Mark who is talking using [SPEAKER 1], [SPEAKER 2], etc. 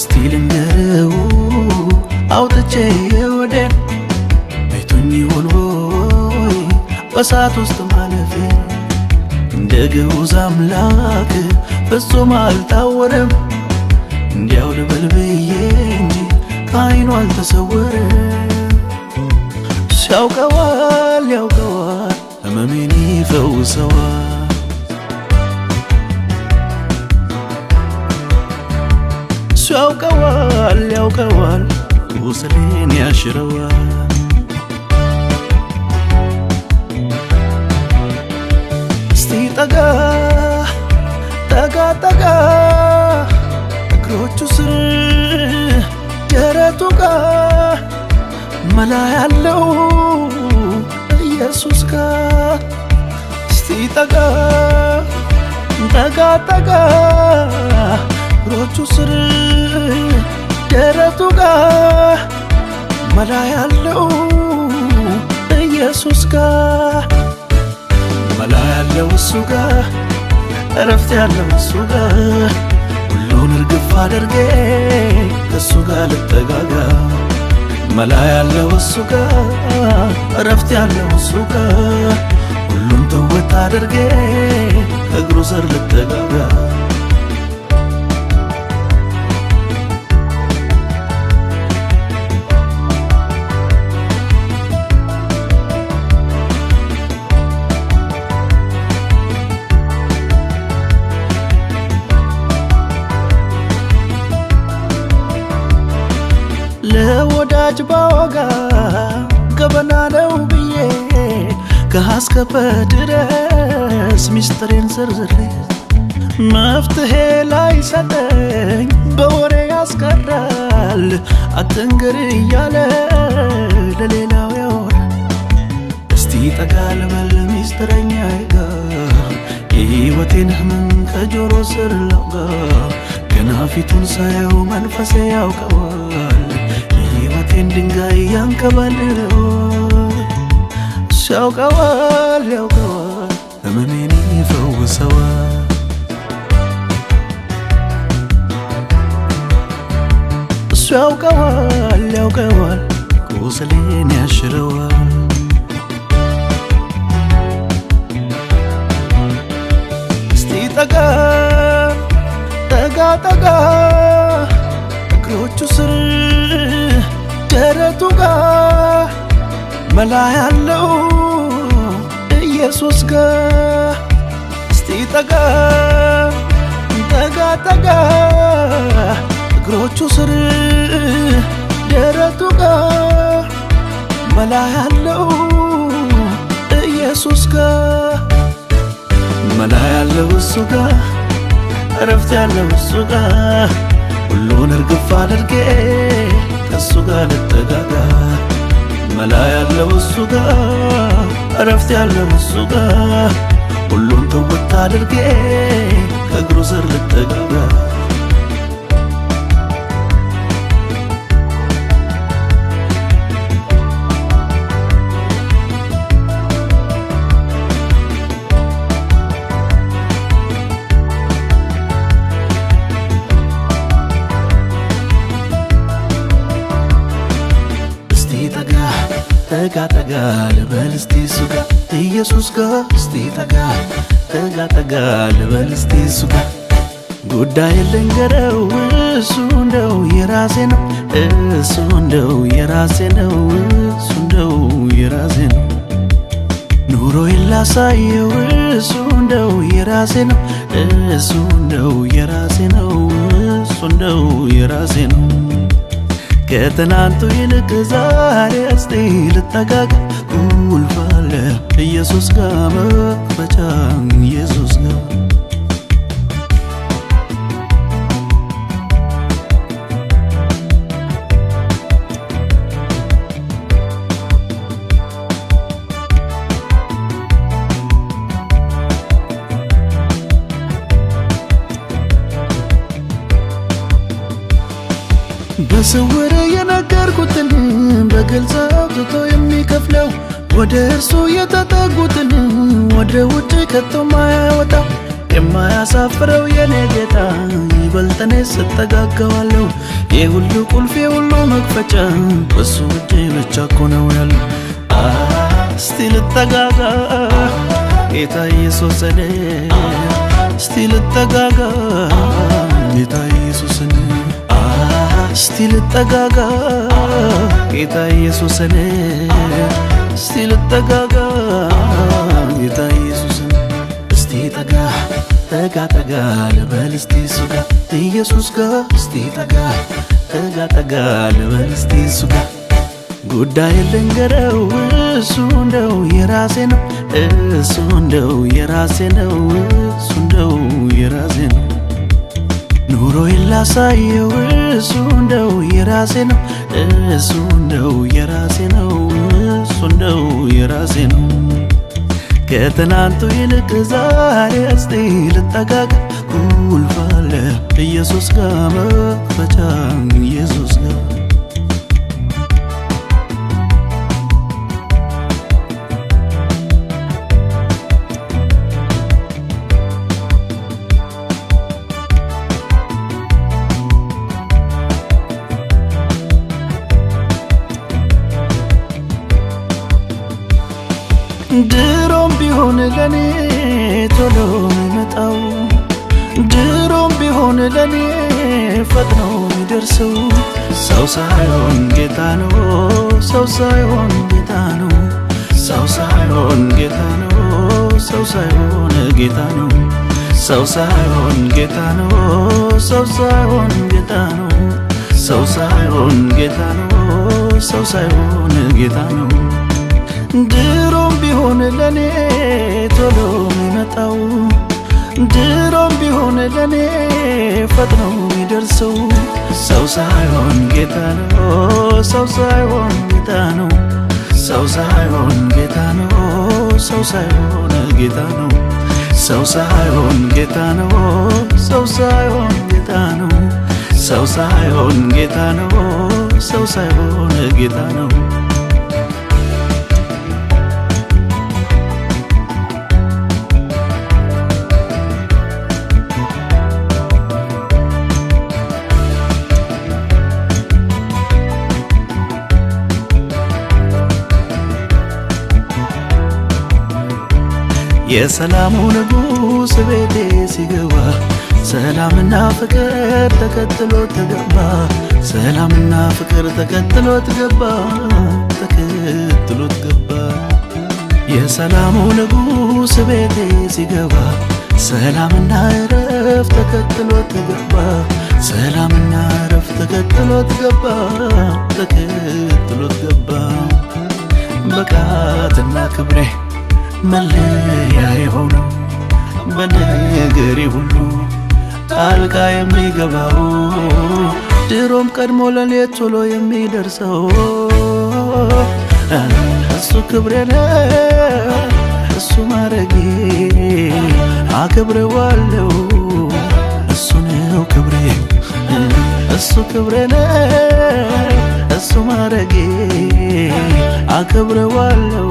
[SPEAKER 1] እስቲ ልንገረው አውጥቼ ወዴን ቤቱኝ ይሆን ሆይ በሳት ውስጥ ማለፌ እንደ ግዑዝ አምላክ ፍጹም አልታወረም እንዲያው ልበል ብዬ እንጂ ከዓይኑ አልተሰወረም ሲያውቀዋል ያውቀዋል ሕመሜን ይፈውሰዋል ሲያውቀዋል ያውቀዋል ቁስሌን ያሽረዋል እስቲ ጠጋ ጠጋ ጠጋ እግሮቹ ስር ደረቱ ጋር መላ ያለው ኢየሱስ ጋር እስቲ ጠጋ ጠጋ ጠጋ እግሮቹ ስር ደረቱ ጋር መላ ያለው ኢየሱስ ጋር መላ ያለው እሱ ጋር እረፍት ያለው እሱ ጋር ሁሉን እርግፍ አድርጌ ከእሱ ጋር ልጠጋጋ መላ ያለው እሱ ጋር እረፍት ያለው እሱ ጋር ሁሉን ተወት አድርጌ ከእግሩ ስር ልጠጋጋ ለወዳጅ ባወጋ ገበና ነው ብዬ ከአስከፈ ድረስ ሚስጥሬን ዘርዝሬ መፍትሄ ላይ ሰጠኝ በወሬ ያስቀራል አትንገር እያለ ለሌላው ያወራል እስቲ ጠጋ ልበል ሚስጥረኛዬ ጋር የሕይወቴን ሕመም ከጆሮ ስር ላውጋ ገና ፊቱን ሳየው መንፈሴ ያውቀዋል የሕይወቴን ድንጋይ ያንከባልለው ሲያውቀዋል ያውቀዋል ሕመሜን ይፈውሰዋል እሱ ያውቀዋል ያውቀዋል ቁስሌን ያሽረዋል እስቲ ጠጋ ጠጋ ጠጋ እግሮቹ ስር ደረቱ ጋር መላ ያለው ኢየሱስ ጋር እስቲ ጠጋ ጠጋ ጠጋ እግሮቹ ስር ደረቱ ጋር መላ ያለው ኢየሱስ ጋር መላ ያለው እሱ ጋር እረፍት ያለው እሱ ጋር ሁሉን እርግፍ አድርጌ ከእሱ ጋር ልጠጋጋ መላ ያለው እሱ ጋር እረፍት ያለው እሱ ጋር ሁሉን ተወት አድርጌ ከእግሩ ስር ልጠጋጋ ጠጋ ጠጋ ልበል እስቲ እሱ ጋር ኢየሱስ ጋር እስቲ ጠጋ ጠጋ ጠጋ ልበል እስቲ እሱ ጋር ጉዳይ ልንገረው እሱ እንደው የራሴ ነው እሱ እንደው የራሴ ነው እሱ እንደው የራሴ ነው ኑሮዬን ላሳየው እሱ እንደው የራሴ ነው እሱ እንደው የራሴ ነው እሱ እንደው የራሴ ነው ከትናንቱ ይልቅ ዛሬ እስቲ ልጠጋጋ ቁልፍ አለ ኢየሱስ ጋር መክፈቻ ኢየሱስ ጋር በስውር የነገርኩትን በግልጽ አውጥቶ የሚከፍለው ወደ እርሱ የተጠጉትን ወደ ውጭ ከቶ ማያወጣው የማያሳፍረው የኔ ጌታ ይበልጥ እኔ ስጠጋጋዋለሁ። የሁሉ ቁልፍ የሁሉ መክፈቻ በሱ እጅ ብቻ እኮ ነው ያለው። እስቲ ልጠጋጋ ጌታ ኢየሱስን፣ እስቲ ልጠጋጋ ጌታ ኢየሱስን፣ እስቲ ልጠጋጋ ጌታ ኢየሱስን፣ እስቲ ልጠጋጋ ጌታ ኢየሱስን። እስቲ ጠጋ ጠጋ ጠጋ ልበል እስቲ እሱ ጋ ኢየሱስ ጋ እስቲ ጠጋ ጠጋ ጠጋ ልበል እስቲ እሱ ጋ ጉዳይ ልንገረው እሱ እንደው የራሴ ነው፣ እሱ እንደው የራሴ ነው፣ እሱ እንደው የራሴ ነው። ኑሮዬን ላሳየው እሱ እንደው የራሴ ነው፣ እሱ እንደው የራሴ ነው፣ እሱ እንደው የራሴ ነው። ከትናንቱ ይልቅ ዛሬ እስቲ ልጠጋጋ ቁልፍ አለ ኢየሱስ ጋ መክፈቻ ኢየሱስ ጋ ድሮም ቢሆን ለኔ ቶሎ የሚመጣው ድሮም ቢሆን ለኔ ፈጥኖ የሚደርሰው ሰው ሳይሆን ጌታ ነው፣ ሰው ሳይሆን ጌታ ነው፣ ሰው ሳይሆን ጌታ ነው፣ ሰው ሳይሆን ጌታ ነው፣ ሰው ሳይሆን ጌታ ነው፣ ሰው ሳይሆን ጌታ ነው፣ ሰው ሳይሆን ጌታ ነው፣ ሰው ሳይሆን ጌታ ነው። ድሮም ቢሆን ለኔ ቶሎ የሚመጣው ድሮም ቢሆን ለኔ ፈጥኖ የሚደርሰው ሰው ሳይሆን ጌታ ነው፣ ሰው ሳይሆን ጌታ ነው፣ ሰው ሳይሆን ጌታ ነው፣ ሰው ሳይሆን ጌታ ነው፣ ሰው ሳይሆን ጌታ ነው፣ ሰው ሳይሆን ጌታ ነው፣ ሰው ሳይሆን ጌታ ነው፣ ሰው ሳይሆን ጌታ ነው። የሰላሙ ንጉሥ ቤቴ ሲገባ ሰላምና ፍቅር ተከትሎት ገባ፣ ሰላምና ፍቅር ተከትሎት ገባ፣ ተከትሎት ገባ። የሰላሙ ንጉሥ ቤቴ ሲገባ ሰላምና እረፍት ተከትሎት ገባ፣ ሰላምና እረፍት ተከትሎት ገባ፣ ተከትሎት ገባ። ብቃትና ክብሬ መለያ የሆነው በነገሬ ሁሉ ጣልቃ የሚገባው ድሮም ቀድሞ ለኔ ቶሎ የሚደርሰው እሱ ክብሬ ነው፣ እሱ ማረጌ አከብረዋለሁ፣ እሱ ነው ክብሬ፣ እሱ ክብሬ ነው፣ እሱ ማረጌ አከብረዋለሁ፣